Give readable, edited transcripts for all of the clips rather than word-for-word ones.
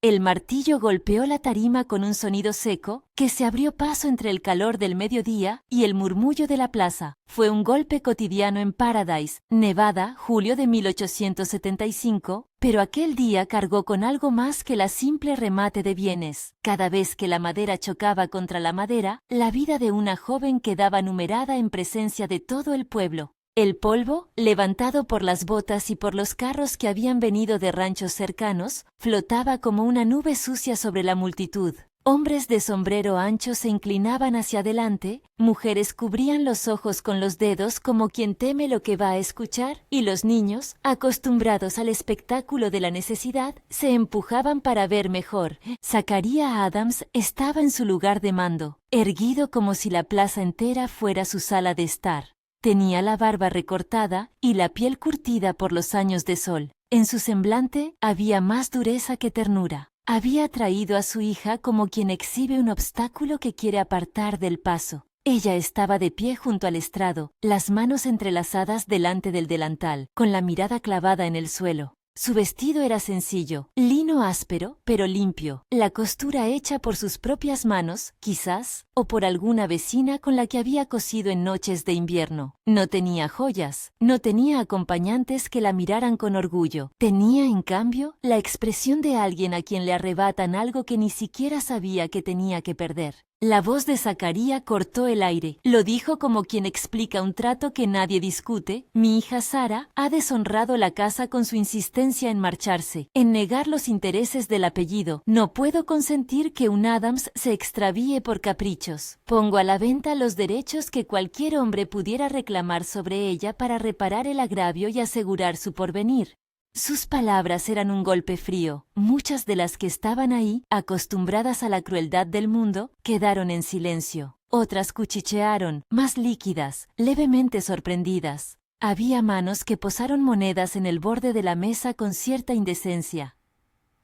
El martillo golpeó la tarima con un sonido seco que se abrió paso entre el calor del mediodía y el murmullo de la plaza. Fue un golpe cotidiano en Paradise, Nevada, julio de 1875, pero aquel día cargó con algo más que la simple remate de bienes. Cada vez que la madera chocaba contra la madera, la vida de una joven quedaba numerada en presencia de todo el pueblo. El polvo, levantado por las botas y por los carros que habían venido de ranchos cercanos, flotaba como una nube sucia sobre la multitud. Hombres de sombrero ancho se inclinaban hacia adelante, mujeres cubrían los ojos con los dedos como quien teme lo que va a escuchar, y los niños, acostumbrados al espectáculo de la necesidad, se empujaban para ver mejor. Zachariah Adams estaba en su lugar de mando, erguido como si la plaza entera fuera su sala de estar. Tenía la barba recortada y la piel curtida por los años de sol. En su semblante había más dureza que ternura. Había traído a su hija como quien exhibe un obstáculo que quiere apartar del paso. Ella estaba de pie junto al estrado, las manos entrelazadas delante del delantal, con la mirada clavada en el suelo. Su vestido era sencillo, lino áspero, pero limpio, la costura hecha por sus propias manos, quizás, o por alguna vecina con la que había cosido en noches de invierno. No tenía joyas, no tenía acompañantes que la miraran con orgullo. Tenía, en cambio, la expresión de alguien a quien le arrebatan algo que ni siquiera sabía que tenía que perder. La voz de Zachariah cortó el aire. Lo dijo como quien explica un trato que nadie discute. Mi hija Sara ha deshonrado la casa con su insistencia en marcharse, en negar los intereses del apellido. No puedo consentir que un Adams se extravíe por caprichos. Pongo a la venta los derechos que cualquier hombre pudiera reclamar sobre ella para reparar el agravio y asegurar su porvenir. Sus palabras eran un golpe frío. Muchas de las que estaban ahí, acostumbradas a la crueldad del mundo, quedaron en silencio. Otras cuchichearon, más líquidas, levemente sorprendidas. Había manos que posaron monedas en el borde de la mesa con cierta indecencia.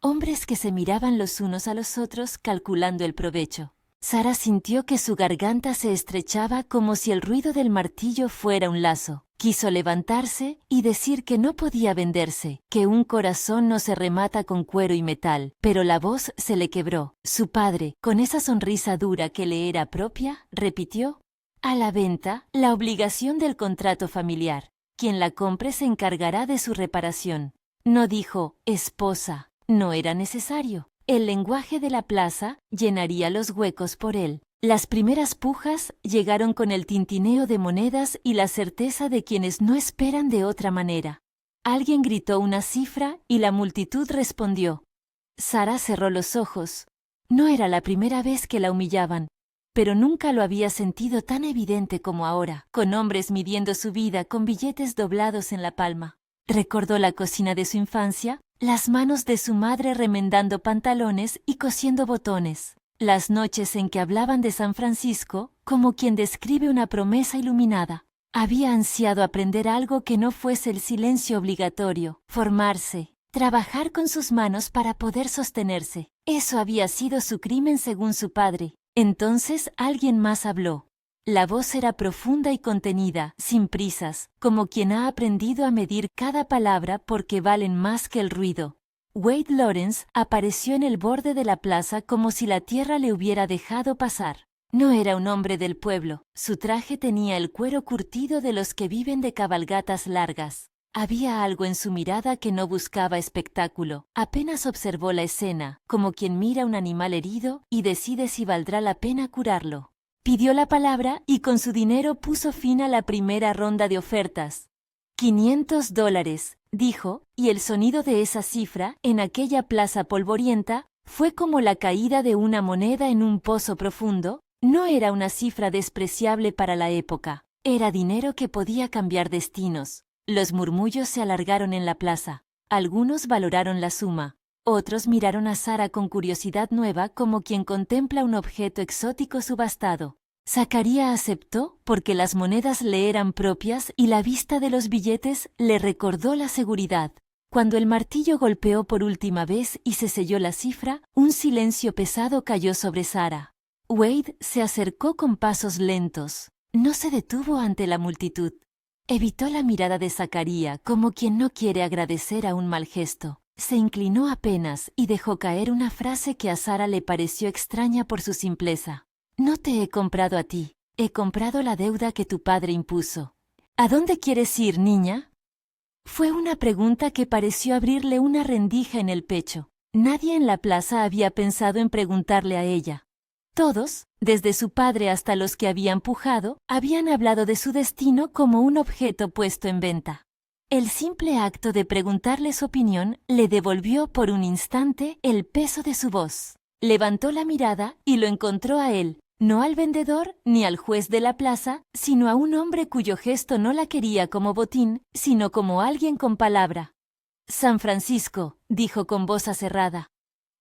Hombres que se miraban los unos a los otros calculando el provecho. Sara sintió que su garganta se estrechaba como si el ruido del martillo fuera un lazo. Quiso levantarse y decir que no podía venderse, que un corazón no se remata con cuero y metal, pero la voz se le quebró. Su padre, con esa sonrisa dura que le era propia, repitió: «A la venta, la obligación del contrato familiar. Quien la compre se encargará de su reparación». No dijo «esposa». No era necesario. El lenguaje de la plaza llenaría los huecos por él. Las primeras pujas llegaron con el tintineo de monedas y la certeza de quienes no esperan de otra manera. Alguien gritó una cifra y la multitud respondió. Sara cerró los ojos. No era la primera vez que la humillaban, pero nunca lo había sentido tan evidente como ahora, con hombres midiendo su vida con billetes doblados en la palma. Recordó la cocina de su infancia, las manos de su madre remendando pantalones y cosiendo botones. Las noches en que hablaban de San Francisco, como quien describe una promesa iluminada. Había ansiado aprender algo que no fuese el silencio obligatorio, formarse, trabajar con sus manos para poder sostenerse. Eso había sido su crimen según su padre. Entonces alguien más habló. La voz era profunda y contenida, sin prisas, como quien ha aprendido a medir cada palabra porque valen más que el ruido. Wade Lawrence apareció en el borde de la plaza como si la tierra le hubiera dejado pasar. No era un hombre del pueblo. Su traje tenía el cuero curtido de los que viven de cabalgatas largas. Había algo en su mirada que no buscaba espectáculo. Apenas observó la escena, como quien mira un animal herido y decide si valdrá la pena curarlo. Pidió la palabra y con su dinero puso fin a la primera ronda de ofertas. $500, dijo, y el sonido de esa cifra, en aquella plaza polvorienta, fue como la caída de una moneda en un pozo profundo. No era una cifra despreciable para la época. Era dinero que podía cambiar destinos. Los murmullos se alargaron en la plaza. Algunos valoraron la suma. Otros miraron a Sara con curiosidad nueva como quien contempla un objeto exótico subastado. Zachariah aceptó porque las monedas le eran propias y la vista de los billetes le recordó la seguridad. Cuando el martillo golpeó por última vez y se selló la cifra, un silencio pesado cayó sobre Sara. Wade se acercó con pasos lentos. No se detuvo ante la multitud. Evitó la mirada de Zachariah como quien no quiere agradecer a un mal gesto. Se inclinó apenas y dejó caer una frase que a Sara le pareció extraña por su simpleza. No te he comprado a ti, he comprado la deuda que tu padre impuso. ¿A dónde quieres ir, niña? Fue una pregunta que pareció abrirle una rendija en el pecho. Nadie en la plaza había pensado en preguntarle a ella. Todos, desde su padre hasta los que habían pujado, habían hablado de su destino como un objeto puesto en venta. El simple acto de preguntarle su opinión le devolvió por un instante el peso de su voz. Levantó la mirada y lo encontró a él, no al vendedor ni al juez de la plaza, sino a un hombre cuyo gesto no la quería como botín, sino como alguien con palabra. San Francisco, dijo con voz aserrada.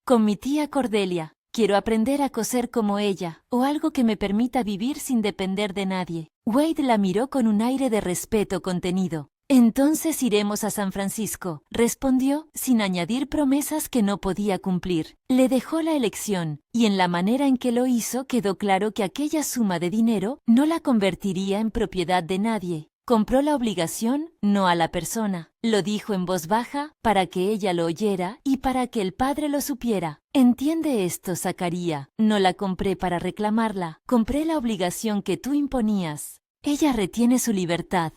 Con mi tía Cordelia, quiero aprender a coser como ella, o algo que me permita vivir sin depender de nadie. Wade la miró con un aire de respeto contenido. Entonces iremos a San Francisco, respondió, sin añadir promesas que no podía cumplir. Le dejó la elección, y en la manera en que lo hizo quedó claro que aquella suma de dinero no la convertiría en propiedad de nadie. Compró la obligación, no a la persona. Lo dijo en voz baja, para que ella lo oyera y para que el padre lo supiera. Entiende esto, Zacaría. No la compré para reclamarla. Compré la obligación que tú imponías. Ella retiene su libertad.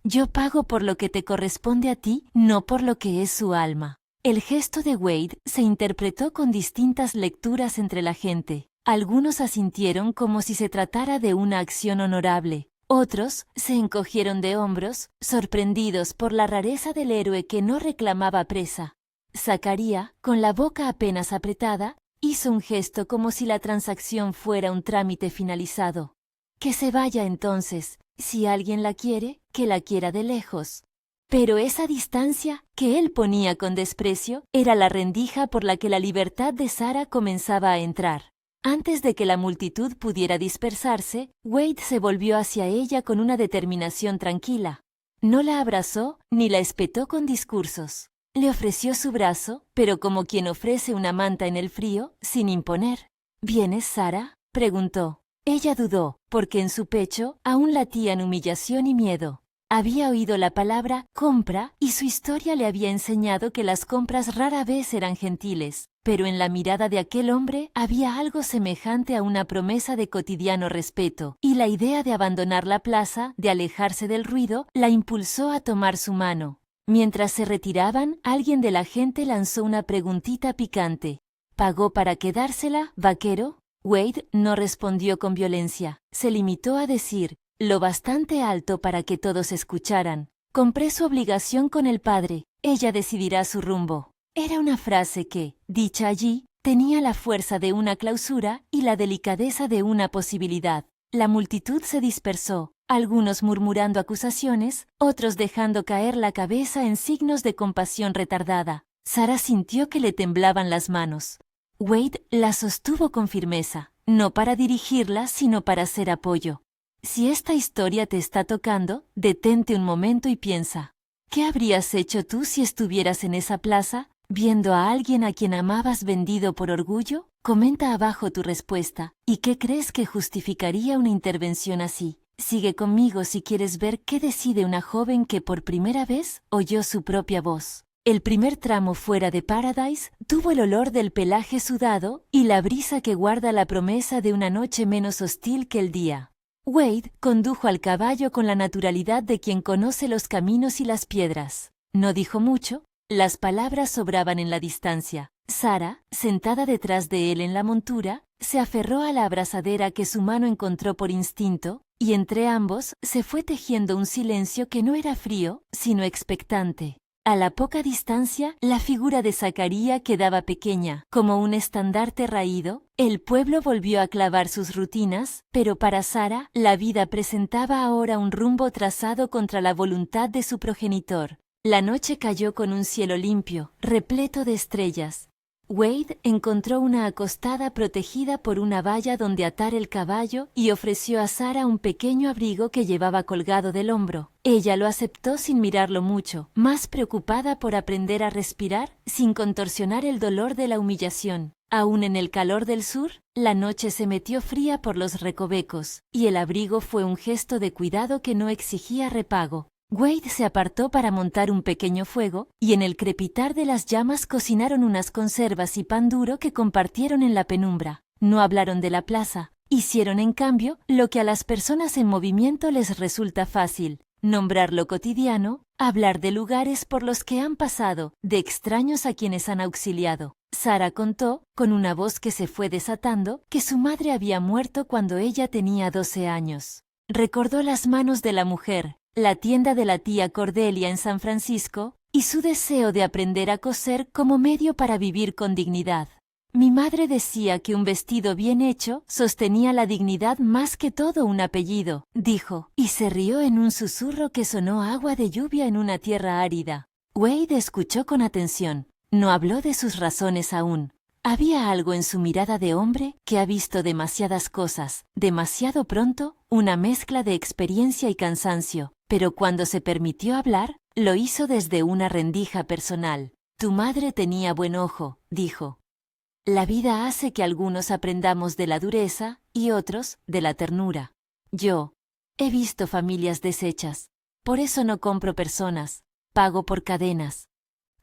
Yo pago por lo que te corresponde a ti, no por lo que es su alma. El gesto de Wade se interpretó con distintas lecturas entre la gente. Algunos asintieron como si se tratara de una acción honorable. Otros se encogieron de hombros, sorprendidos por la rareza del héroe que no reclamaba presa. Zacaría, con la boca apenas apretada, hizo un gesto como si la transacción fuera un trámite finalizado. Que se vaya entonces, si alguien la quiere, que la quiera de lejos. Pero esa distancia, que él ponía con desprecio, era la rendija por la que la libertad de Sara comenzaba a entrar. Antes de que la multitud pudiera dispersarse, Wade se volvió hacia ella con una determinación tranquila. No la abrazó ni la espetó con discursos. Le ofreció su brazo, pero como quien ofrece una manta en el frío, sin imponer. ¿Vienes, Sara?, preguntó. Ella dudó, porque en su pecho aún latían humillación y miedo. Había oído la palabra compra y su historia le había enseñado que las compras rara vez eran gentiles, pero en la mirada de aquel hombre había algo semejante a una promesa de cotidiano respeto, y la idea de abandonar la plaza, de alejarse del ruido, la impulsó a tomar su mano. Mientras se retiraban, alguien de la gente lanzó una preguntita picante. ¿Pagó para quedársela, vaquero? Wade no respondió con violencia. Se limitó a decir, lo bastante alto para que todos escucharan. Compré su obligación con el padre. Ella decidirá su rumbo. Era una frase que, dicha allí, tenía la fuerza de una clausura y la delicadeza de una posibilidad. La multitud se dispersó, algunos murmurando acusaciones, otros dejando caer la cabeza en signos de compasión retardada. Sara sintió que le temblaban las manos. Wade la sostuvo con firmeza, no para dirigirla, sino para ser apoyo. Si esta historia te está tocando, detente un momento y piensa. ¿Qué habrías hecho tú si estuvieras en esa plaza, viendo a alguien a quien amabas vendido por orgullo? Comenta abajo tu respuesta. ¿Y qué crees que justificaría una intervención así? Sigue conmigo si quieres ver qué decide una joven que por primera vez oyó su propia voz. El primer tramo fuera de Paradise tuvo el olor del pelaje sudado y la brisa que guarda la promesa de una noche menos hostil que el día. Wade condujo al caballo con la naturalidad de quien conoce los caminos y las piedras. No dijo mucho, las palabras sobraban en la distancia. Sara, sentada detrás de él en la montura, se aferró a la abrazadera que su mano encontró por instinto, y entre ambos se fue tejiendo un silencio que no era frío, sino expectante. A la poca distancia, la figura de Zacaría quedaba pequeña, como un estandarte raído. El pueblo volvió a clavar sus rutinas, pero para Sara, la vida presentaba ahora un rumbo trazado contra la voluntad de su progenitor. La noche cayó con un cielo limpio, repleto de estrellas. Wade encontró una acostada protegida por una valla donde atar el caballo y ofreció a Sara un pequeño abrigo que llevaba colgado del hombro. Ella lo aceptó sin mirarlo mucho, más preocupada por aprender a respirar sin contorsionar el dolor de la humillación. Aún en el calor del sur, la noche se metió fría por los recovecos, y el abrigo fue un gesto de cuidado que no exigía repago. Wade se apartó para montar un pequeño fuego, y en el crepitar de las llamas cocinaron unas conservas y pan duro que compartieron en la penumbra. No hablaron de la plaza. Hicieron, en cambio, lo que a las personas en movimiento les resulta fácil: nombrar lo cotidiano, hablar de lugares por los que han pasado, de extraños a quienes han auxiliado. Sara contó, con una voz que se fue desatando, que su madre había muerto cuando ella tenía 12 años. Recordó las manos de la mujer, la tienda de la tía Cordelia en San Francisco, y su deseo de aprender a coser como medio para vivir con dignidad. Mi madre decía que un vestido bien hecho sostenía la dignidad más que todo un apellido, dijo, y se rió en un susurro que sonó a agua de lluvia en una tierra árida. Wade escuchó con atención. No habló de sus razones aún. Había algo en su mirada de hombre que ha visto demasiadas cosas, demasiado pronto, una mezcla de experiencia y cansancio, pero cuando se permitió hablar, lo hizo desde una rendija personal. Tu madre tenía buen ojo, dijo. La vida hace que algunos aprendamos de la dureza y otros de la ternura. Yo he visto familias deshechas. Por eso no compro personas, pago por cadenas.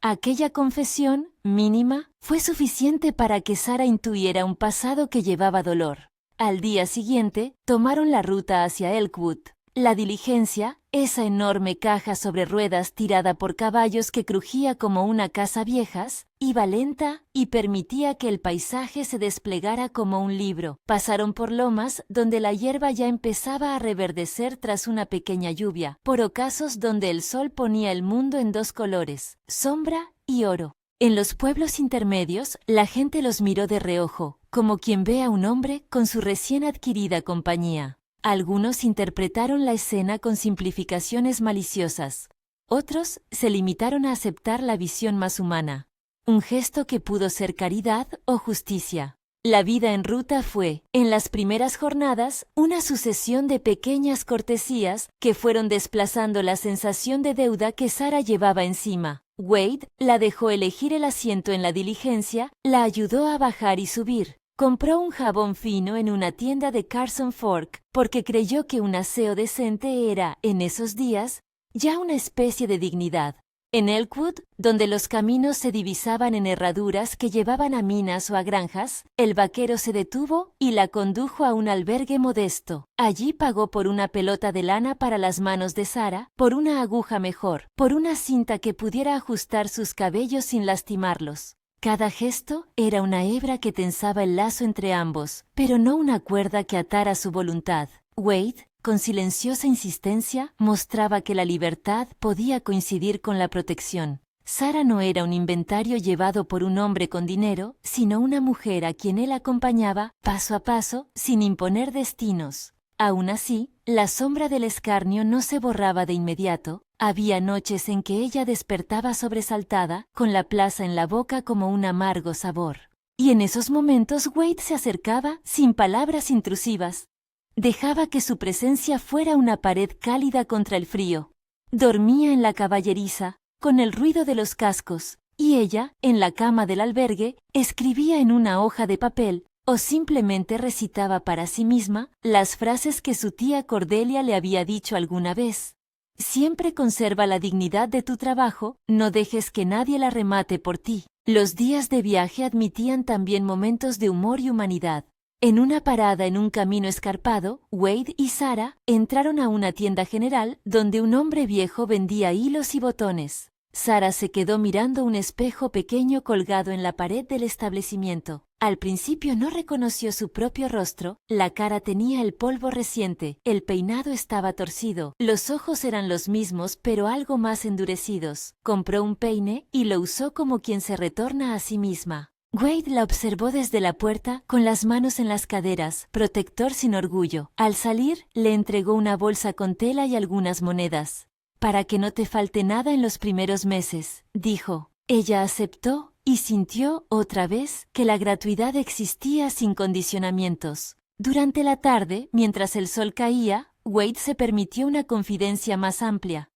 Aquella confesión, mínima, fue suficiente para que Sara intuyera un pasado que llevaba dolor. Al día siguiente, tomaron la ruta hacia Elkwood. La diligencia, esa enorme caja sobre ruedas tirada por caballos que crujía como una casa viejas, iba lenta y permitía que el paisaje se desplegara como un libro. Pasaron por lomas donde la hierba ya empezaba a reverdecer tras una pequeña lluvia, por ocasos donde el sol ponía el mundo en dos colores, sombra y oro. En los pueblos intermedios, la gente los miró de reojo, como quien ve a un hombre con su recién adquirida compañía. Algunos interpretaron la escena con simplificaciones maliciosas. Otros se limitaron a aceptar la visión más humana, un gesto que pudo ser caridad o justicia. La vida en ruta fue, en las primeras jornadas, una sucesión de pequeñas cortesías que fueron desplazando la sensación de deuda que Sara llevaba encima. Wade la dejó elegir el asiento en la diligencia, la ayudó a bajar y subir. Compró un jabón fino en una tienda de Carson Fork porque creyó que un aseo decente era, en esos días, ya una especie de dignidad. En Elkwood, donde los caminos se divisaban en herraduras que llevaban a minas o a granjas, el vaquero se detuvo y la condujo a un albergue modesto. Allí pagó por una pelota de lana para las manos de Sara, por una aguja mejor, por una cinta que pudiera ajustar sus cabellos sin lastimarlos. Cada gesto era una hebra que tensaba el lazo entre ambos, pero no una cuerda que atara su voluntad. Wade, con silenciosa insistencia, mostraba que la libertad podía coincidir con la protección. Sara no era un inventario llevado por un hombre con dinero, sino una mujer a quien él acompañaba, paso a paso, sin imponer destinos. Aún así, la sombra del escarnio no se borraba de inmediato. Había noches en que ella despertaba sobresaltada, con la plaza en la boca como un amargo sabor. Y en esos momentos Wade se acercaba, sin palabras intrusivas. Dejaba que su presencia fuera una pared cálida contra el frío. Dormía en la caballeriza, con el ruido de los cascos, y ella, en la cama del albergue, escribía en una hoja de papel, o simplemente recitaba para sí misma las frases que su tía Cordelia le había dicho alguna vez. Siempre conserva la dignidad de tu trabajo, no dejes que nadie la remate por ti. Los días de viaje admitían también momentos de humor y humanidad. En una parada en un camino escarpado, Wade y Sara entraron a una tienda general donde un hombre viejo vendía hilos y botones. Sara se quedó mirando un espejo pequeño colgado en la pared del establecimiento. Al principio no reconoció su propio rostro, la cara tenía el polvo reciente, el peinado estaba torcido, los ojos eran los mismos pero algo más endurecidos. Compró un peine y lo usó como quien se retorna a sí misma. Wade la observó desde la puerta con las manos en las caderas, protector sin orgullo. Al salir, le entregó una bolsa con tela y algunas monedas. Para que no te falte nada en los primeros meses, dijo. Ella aceptó y sintió, otra vez, que la gratuidad existía sin condicionamientos. Durante la tarde, mientras el sol caía, Wade se permitió una confidencia más amplia.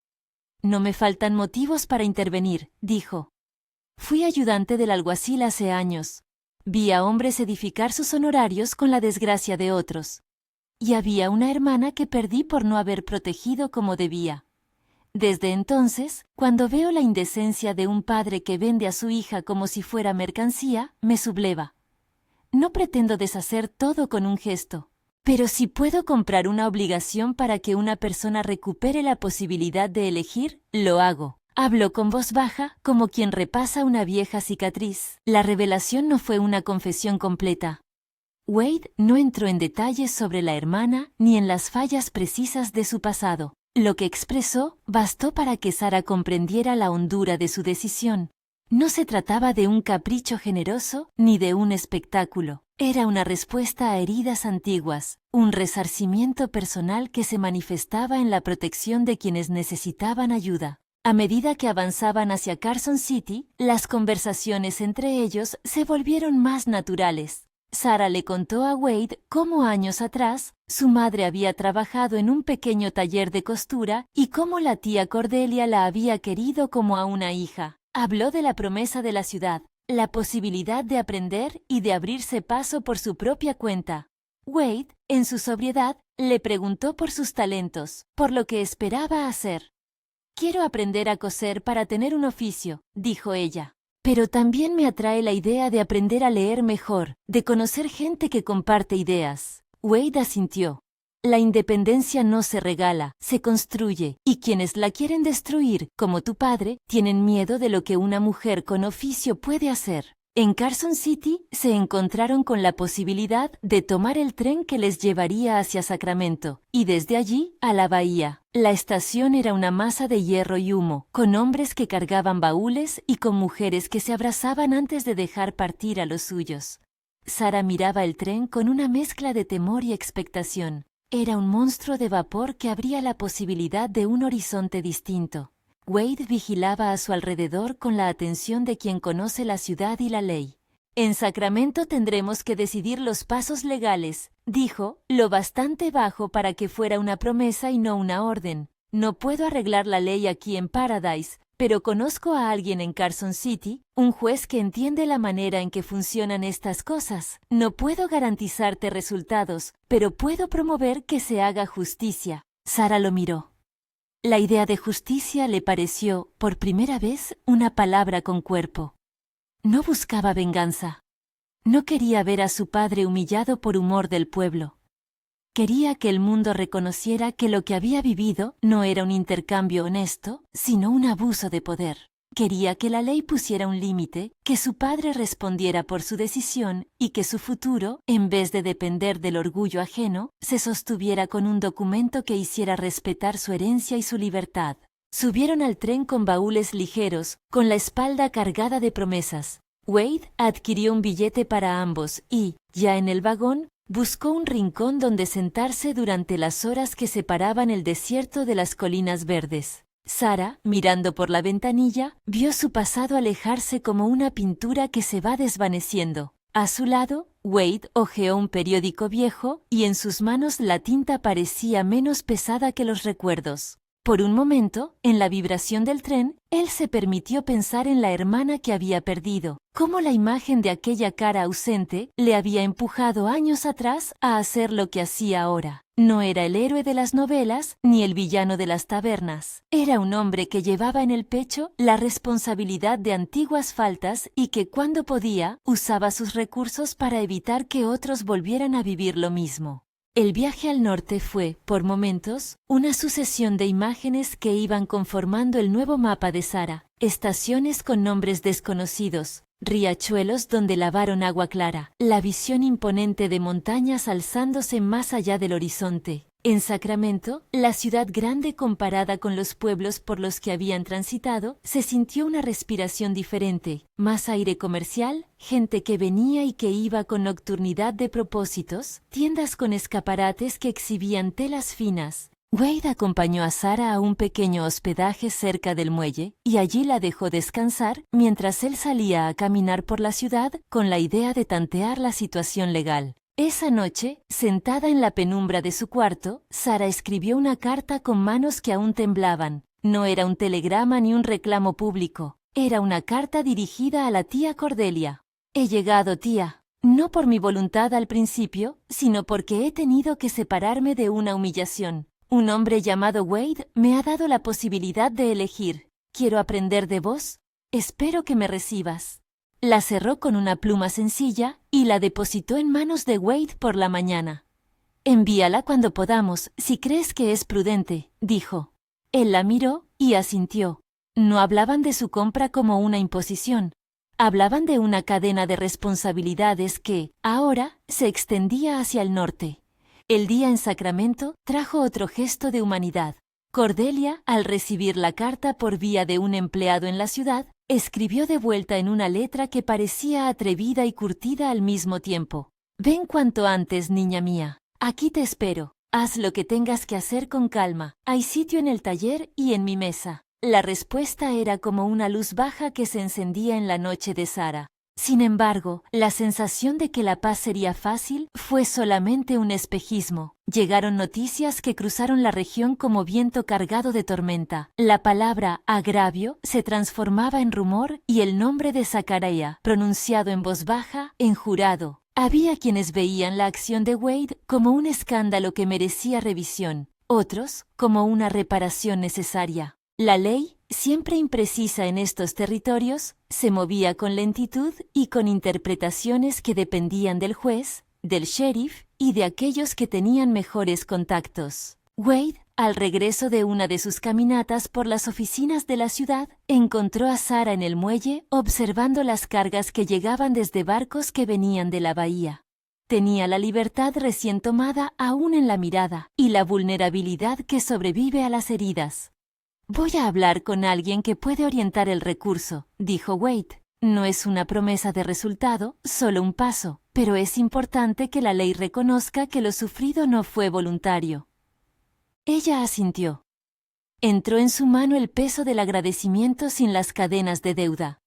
No me faltan motivos para intervenir, dijo. Fui ayudante del alguacil hace años. Vi a hombres edificar sus honorarios con la desgracia de otros. Y había una hermana que perdí por no haber protegido como debía. Desde entonces, cuando veo la indecencia de un padre que vende a su hija como si fuera mercancía, me subleva. No pretendo deshacer todo con un gesto, pero si puedo comprar una obligación para que una persona recupere la posibilidad de elegir, lo hago. Habló con voz baja, como quien repasa una vieja cicatriz. La revelación no fue una confesión completa. Wade no entró en detalles sobre la hermana ni en las fallas precisas de su pasado. Lo que expresó bastó para que Sara comprendiera la hondura de su decisión. No se trataba de un capricho generoso ni de un espectáculo. Era una respuesta a heridas antiguas, un resarcimiento personal que se manifestaba en la protección de quienes necesitaban ayuda. A medida que avanzaban hacia Carson City, las conversaciones entre ellos se volvieron más naturales. Sara le contó a Wade cómo años atrás su madre había trabajado en un pequeño taller de costura y cómo la tía Cordelia la había querido como a una hija. Habló de la promesa de la ciudad, la posibilidad de aprender y de abrirse paso por su propia cuenta. Wade, en su sobriedad, le preguntó por sus talentos, por lo que esperaba hacer. «Quiero aprender a coser para tener un oficio», dijo ella. «Pero también me atrae la idea de aprender a leer mejor, de conocer gente que comparte ideas». Wade asintió. La independencia no se regala, se construye, y quienes la quieren destruir, como tu padre, tienen miedo de lo que una mujer con oficio puede hacer. En Carson City se encontraron con la posibilidad de tomar el tren que les llevaría hacia Sacramento, y desde allí a la bahía. La estación era una masa de hierro y humo, con hombres que cargaban baúles y con mujeres que se abrazaban antes de dejar partir a los suyos. Sara miraba el tren con una mezcla de temor y expectación. Era un monstruo de vapor que abría la posibilidad de un horizonte distinto. Wade vigilaba a su alrededor con la atención de quien conoce la ciudad y la ley. «En Sacramento tendremos que decidir los pasos legales», dijo, lo bastante bajo para que fuera una promesa y no una orden. «No puedo arreglar la ley aquí en Paradise, pero conozco a alguien en Carson City, un juez que entiende la manera en que funcionan estas cosas. No puedo garantizarte resultados, pero puedo promover que se haga justicia». Sara lo miró. La idea de justicia le pareció, por primera vez, una palabra con cuerpo. No buscaba venganza. No quería ver a su padre humillado por humor del pueblo. Quería que el mundo reconociera que lo que había vivido no era un intercambio honesto, sino un abuso de poder. Quería que la ley pusiera un límite, que su padre respondiera por su decisión y que su futuro, en vez de depender del orgullo ajeno, se sostuviera con un documento que hiciera respetar su herencia y su libertad. Subieron al tren con baúles ligeros, con la espalda cargada de promesas. Wade adquirió un billete para ambos y, ya en el vagón, buscó un rincón donde sentarse durante las horas que separaban el desierto de las colinas verdes. Sara, mirando por la ventanilla, vio su pasado alejarse como una pintura que se va desvaneciendo. A su lado, Wade hojeó un periódico viejo y en sus manos la tinta parecía menos pesada que los recuerdos. Por un momento, en la vibración del tren, él se permitió pensar en la hermana que había perdido, cómo la imagen de aquella cara ausente le había empujado años atrás a hacer lo que hacía ahora. No era el héroe de las novelas ni el villano de las tabernas. Era un hombre que llevaba en el pecho la responsabilidad de antiguas faltas y que cuando podía usaba sus recursos para evitar que otros volvieran a vivir lo mismo. El viaje al norte fue, por momentos, una sucesión de imágenes que iban conformando el nuevo mapa de Sara. Estaciones con nombres desconocidos, riachuelos donde lavaron agua clara, la visión imponente de montañas alzándose más allá del horizonte. En Sacramento, la ciudad grande comparada con los pueblos por los que habían transitado, se sintió una respiración diferente, más aire comercial, gente que venía y que iba con nocturnidad de propósitos, tiendas con escaparates que exhibían telas finas. Wade acompañó a Sara a un pequeño hospedaje cerca del muelle y allí la dejó descansar mientras él salía a caminar por la ciudad con la idea de tantear la situación legal. Esa noche, sentada en la penumbra de su cuarto, Sara escribió una carta con manos que aún temblaban. No era un telegrama ni un reclamo público. Era una carta dirigida a la tía Cordelia. «He llegado, tía. No por mi voluntad al principio, sino porque he tenido que separarme de una humillación. Un hombre llamado Wade me ha dado la posibilidad de elegir. Quiero aprender de vos. Espero que me recibas. La cerró con una pluma sencilla y la depositó en manos de Wade por la mañana. Envíala cuando podamos, si crees que es prudente, dijo. Él la miró y asintió. No hablaban de su compra como una imposición. Hablaban de una cadena de responsabilidades que, ahora, se extendía hacia el norte. El día en Sacramento trajo otro gesto de humanidad. Cordelia, al recibir la carta por vía de un empleado en la ciudad, escribió de vuelta en una letra que parecía atrevida y curtida al mismo tiempo. Ven cuanto antes, niña mía. Aquí te espero. Haz lo que tengas que hacer con calma. Hay sitio en el taller y en mi mesa. La respuesta era como una luz baja que se encendía en la noche de Sara. Sin embargo, la sensación de que la paz sería fácil fue solamente un espejismo. Llegaron noticias que cruzaron la región como viento cargado de tormenta. La palabra agravio se transformaba en rumor y el nombre de Zachariah, pronunciado en voz baja, en jurado. Había quienes veían la acción de Wade como un escándalo que merecía revisión, otros como una reparación necesaria. La ley, siempre imprecisa en estos territorios, se movía con lentitud y con interpretaciones que dependían del juez, del sheriff y de aquellos que tenían mejores contactos. Wade, al regreso de una de sus caminatas por las oficinas de la ciudad, encontró a Sara en el muelle observando las cargas que llegaban desde barcos que venían de la bahía. Tenía la libertad recién tomada aún en la mirada y la vulnerabilidad que sobrevive a las heridas. Voy a hablar con alguien que puede orientar el recurso, dijo Wade. No es una promesa de resultado, solo un paso, pero es importante que la ley reconozca que lo sufrido no fue voluntario. Ella asintió. Entró en su mano el peso del agradecimiento sin las cadenas de deuda.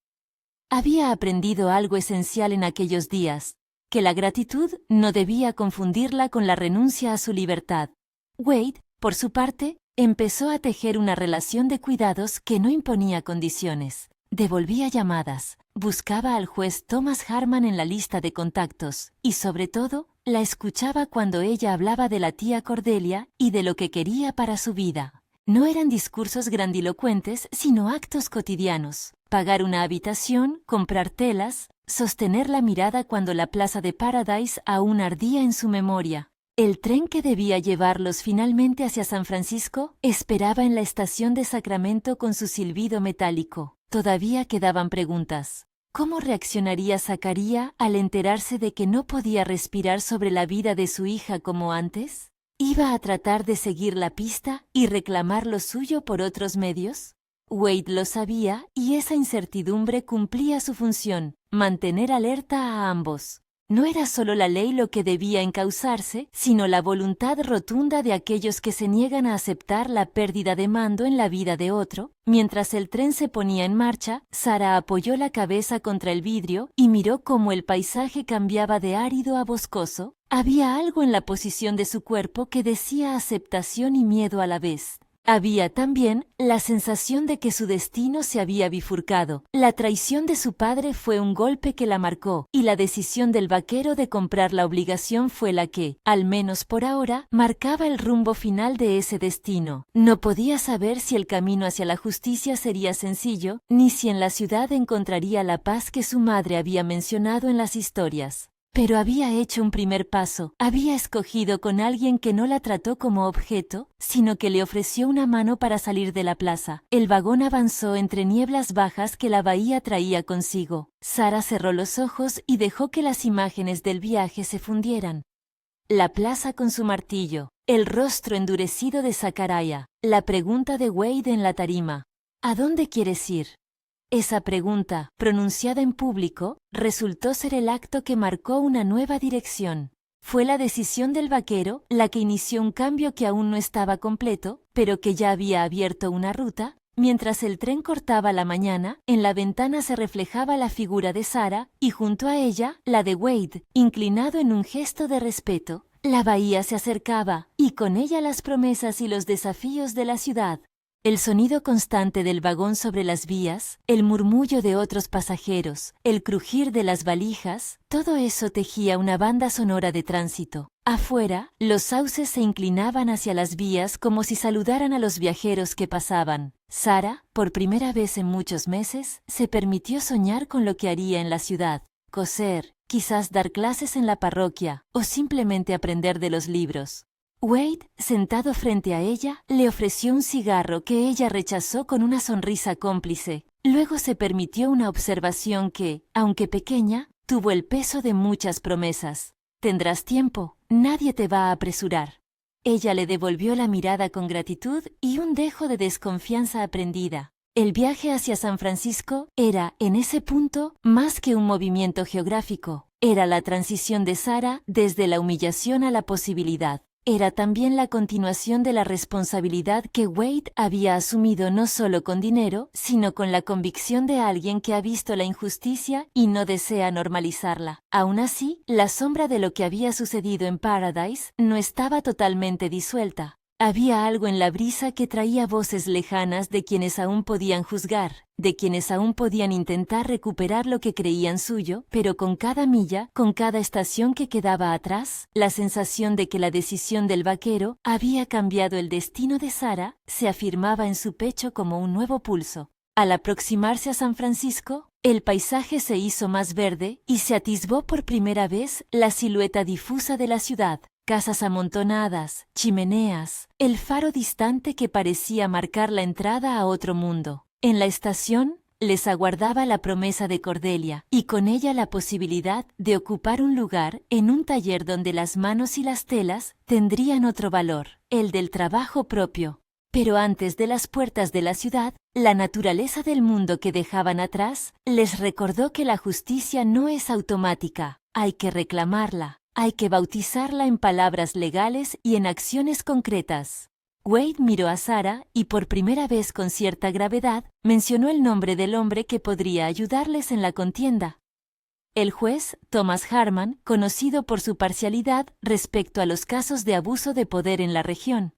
Había aprendido algo esencial en aquellos días, que la gratitud no debía confundirla con la renuncia a su libertad. Wade, por su parte, empezó a tejer una relación de cuidados que no imponía condiciones. Devolvía llamadas, buscaba al juez Thomas Harman en la lista de contactos y, sobre todo, la escuchaba cuando ella hablaba de la tía Cordelia y de lo que quería para su vida. No eran discursos grandilocuentes, sino actos cotidianos. Pagar una habitación, comprar telas, sostener la mirada cuando la plaza de Paradise aún ardía en su memoria. El tren que debía llevarlos finalmente hacia San Francisco esperaba en la estación de Sacramento con su silbido metálico. Todavía quedaban preguntas. ¿Cómo reaccionaría Zachariah al enterarse de que no podía respirar sobre la vida de su hija como antes? ¿Iba a tratar de seguir la pista y reclamar lo suyo por otros medios? Wade lo sabía y esa incertidumbre cumplía su función, mantener alerta a ambos. No era solo la ley lo que debía encauzarse, sino la voluntad rotunda de aquellos que se niegan a aceptar la pérdida de mando en la vida de otro. Mientras el tren se ponía en marcha, Sara apoyó la cabeza contra el vidrio y miró cómo el paisaje cambiaba de árido a boscoso. Había algo en la posición de su cuerpo que decía aceptación y miedo a la vez. Había también la sensación de que su destino se había bifurcado. La traición de su padre fue un golpe que la marcó, y la decisión del vaquero de comprar la obligación fue la que, al menos por ahora, marcaba el rumbo final de ese destino. No podía saber si el camino hacia la justicia sería sencillo, ni si en la ciudad encontraría la paz que su madre había mencionado en las historias. Pero había hecho un primer paso, había escogido con alguien que no la trató como objeto, sino que le ofreció una mano para salir de la plaza. El vagón avanzó entre nieblas bajas que la bahía traía consigo. Sara cerró los ojos y dejó que las imágenes del viaje se fundieran. La plaza con su martillo, el rostro endurecido de Zachariah, la pregunta de Wade en la tarima. ¿A dónde quieres ir? Esa pregunta, pronunciada en público, resultó ser el acto que marcó una nueva dirección. Fue la decisión del vaquero la que inició un cambio que aún no estaba completo, pero que ya había abierto una ruta. Mientras el tren cortaba la mañana, en la ventana se reflejaba la figura de Sara y junto a ella, la de Wade, inclinado en un gesto de respeto. La bahía se acercaba, y con ella las promesas y los desafíos de la ciudad. El sonido constante del vagón sobre las vías, el murmullo de otros pasajeros, el crujir de las valijas, todo eso tejía una banda sonora de tránsito. Afuera, los sauces se inclinaban hacia las vías como si saludaran a los viajeros que pasaban. Sara, por primera vez en muchos meses, se permitió soñar con lo que haría en la ciudad. Coser, quizás dar clases en la parroquia, o simplemente aprender de los libros. Wade, sentado frente a ella, le ofreció un cigarro que ella rechazó con una sonrisa cómplice. Luego se permitió una observación que, aunque pequeña, tuvo el peso de muchas promesas. Tendrás tiempo, nadie te va a apresurar. Ella le devolvió la mirada con gratitud y un dejo de desconfianza aprendida. El viaje hacia San Francisco era, en ese punto, más que un movimiento geográfico. Era la transición de Sara desde la humillación a la posibilidad. Era también la continuación de la responsabilidad que Wade había asumido no solo con dinero, sino con la convicción de alguien que ha visto la injusticia y no desea normalizarla. Aún así, la sombra de lo que había sucedido en Paradise no estaba totalmente disuelta. Había algo en la brisa que traía voces lejanas de quienes aún podían juzgar, de quienes aún podían intentar recuperar lo que creían suyo, pero con cada milla, con cada estación que quedaba atrás, la sensación de que la decisión del vaquero había cambiado el destino de Sara se afirmaba en su pecho como un nuevo pulso. Al aproximarse a San Francisco, el paisaje se hizo más verde y se atisbó por primera vez la silueta difusa de la ciudad. Casas amontonadas, chimeneas, el faro distante que parecía marcar la entrada a otro mundo. En la estación les aguardaba la promesa de Cordelia y con ella la posibilidad de ocupar un lugar en un taller donde las manos y las telas tendrían otro valor, el del trabajo propio. Pero antes de las puertas de la ciudad, la naturaleza del mundo que dejaban atrás les recordó que la justicia no es automática, hay que reclamarla. Hay que bautizarla en palabras legales y en acciones concretas. Wade miró a Sara y por primera vez con cierta gravedad mencionó el nombre del hombre que podría ayudarles en la contienda. El juez Thomas Harman, conocido por su parcialidad respecto a los casos de abuso de poder en la región.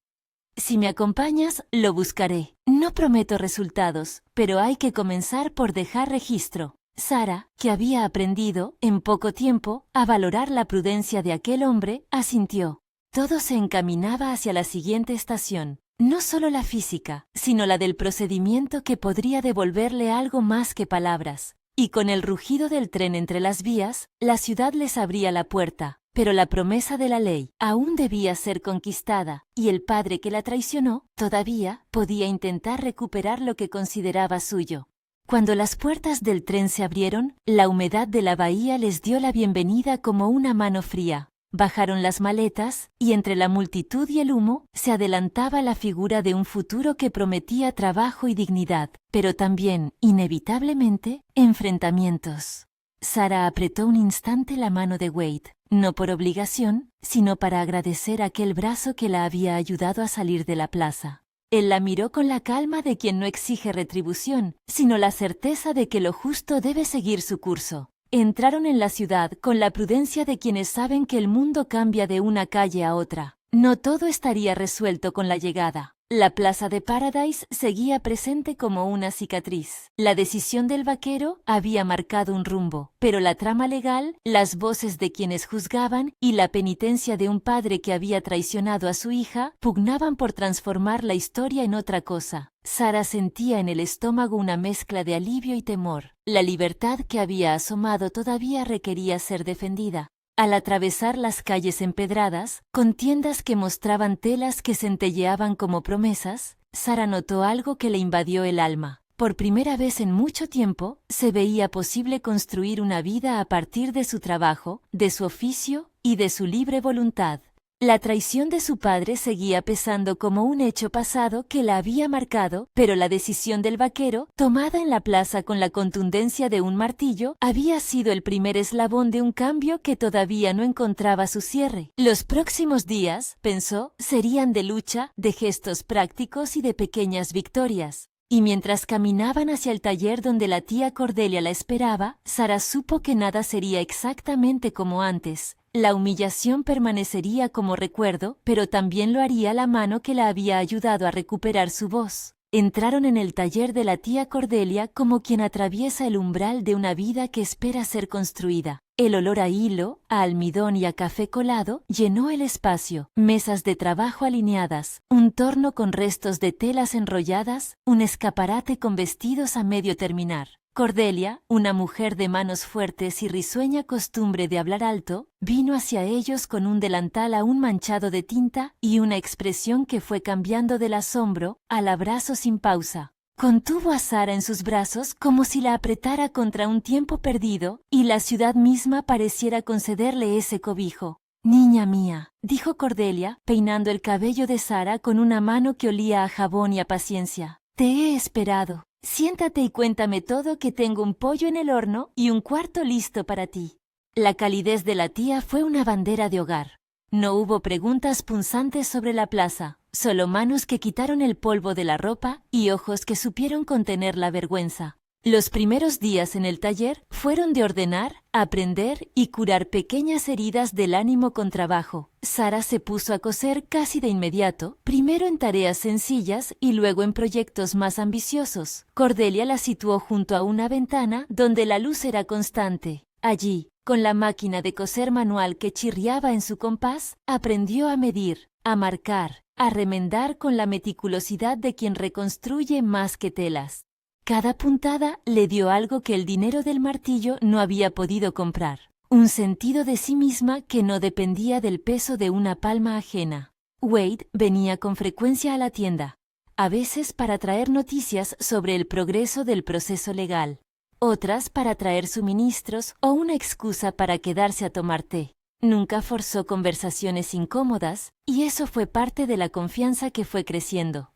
Si me acompañas, lo buscaré. No prometo resultados, pero hay que comenzar por dejar registro. Sara, que había aprendido, en poco tiempo, a valorar la prudencia de aquel hombre, asintió. Todo se encaminaba hacia la siguiente estación. No solo la física, sino la del procedimiento que podría devolverle algo más que palabras. Y con el rugido del tren entre las vías, la ciudad les abría la puerta. Pero la promesa de la ley aún debía ser conquistada, y el padre que la traicionó todavía podía intentar recuperar lo que consideraba suyo. Cuando las puertas del tren se abrieron, la humedad de la bahía les dio la bienvenida como una mano fría. Bajaron las maletas, y entre la multitud y el humo, se adelantaba la figura de un futuro que prometía trabajo y dignidad, pero también, inevitablemente, enfrentamientos. Sara apretó un instante la mano de Wade, no por obligación, sino para agradecer aquel brazo que la había ayudado a salir de la plaza. Él la miró con la calma de quien no exige retribución, sino la certeza de que lo justo debe seguir su curso. Entraron en la ciudad con la prudencia de quienes saben que el mundo cambia de una calle a otra. No todo estaría resuelto con la llegada. La plaza de Paradise seguía presente como una cicatriz. La decisión del vaquero había marcado un rumbo, pero la trama legal, las voces de quienes juzgaban y la penitencia de un padre que había traicionado a su hija pugnaban por transformar la historia en otra cosa. Sara sentía en el estómago una mezcla de alivio y temor. La libertad que había asomado todavía requería ser defendida. Al atravesar las calles empedradas, con tiendas que mostraban telas que centelleaban como promesas, Sara notó algo que le invadió el alma. Por primera vez en mucho tiempo, se veía posible construir una vida a partir de su trabajo, de su oficio y de su libre voluntad. La traición de su padre seguía pesando como un hecho pasado que la había marcado, pero la decisión del vaquero, tomada en la plaza con la contundencia de un martillo, había sido el primer eslabón de un cambio que todavía no encontraba su cierre. Los próximos días, pensó, serían de lucha, de gestos prácticos y de pequeñas victorias. Y mientras caminaban hacia el taller donde la tía Cordelia la esperaba, Sara supo que nada sería exactamente como antes. La humillación permanecería como recuerdo, pero también lo haría la mano que la había ayudado a recuperar su voz. Entraron en el taller de la tía Cordelia como quien atraviesa el umbral de una vida que espera ser construida. El olor a hilo, a almidón y a café colado llenó el espacio. Mesas de trabajo alineadas, un torno con restos de telas enrolladas, un escaparate con vestidos a medio terminar. Cordelia, una mujer de manos fuertes y risueña costumbre de hablar alto, vino hacia ellos con un delantal aún manchado de tinta y una expresión que fue cambiando del asombro al abrazo sin pausa. Contuvo a Sara en sus brazos como si la apretara contra un tiempo perdido y la ciudad misma pareciera concederle ese cobijo. «Niña mía», dijo Cordelia, peinando el cabello de Sara con una mano que olía a jabón y a paciencia. «Te he esperado. Siéntate y cuéntame todo, que tengo un pollo en el horno y un cuarto listo para ti». La calidez de la tía fue una bandera de hogar. No hubo preguntas punzantes sobre la plaza, solo manos que quitaron el polvo de la ropa y ojos que supieron contener la vergüenza. Los primeros días en el taller fueron de ordenar, aprender y curar pequeñas heridas del ánimo con trabajo. Sara se puso a coser casi de inmediato, primero en tareas sencillas y luego en proyectos más ambiciosos. Cordelia la situó junto a una ventana donde la luz era constante. Allí, con la máquina de coser manual que chirriaba en su compás, aprendió a medir, a marcar, a remendar con la meticulosidad de quien reconstruye más que telas. Cada puntada le dio algo que el dinero del martillo no había podido comprar, un sentido de sí misma que no dependía del peso de una palma ajena. Wade venía con frecuencia a la tienda, a veces para traer noticias sobre el progreso del proceso legal, otras para traer suministros o una excusa para quedarse a tomar té. Nunca forzó conversaciones incómodas, y eso fue parte de la confianza que fue creciendo.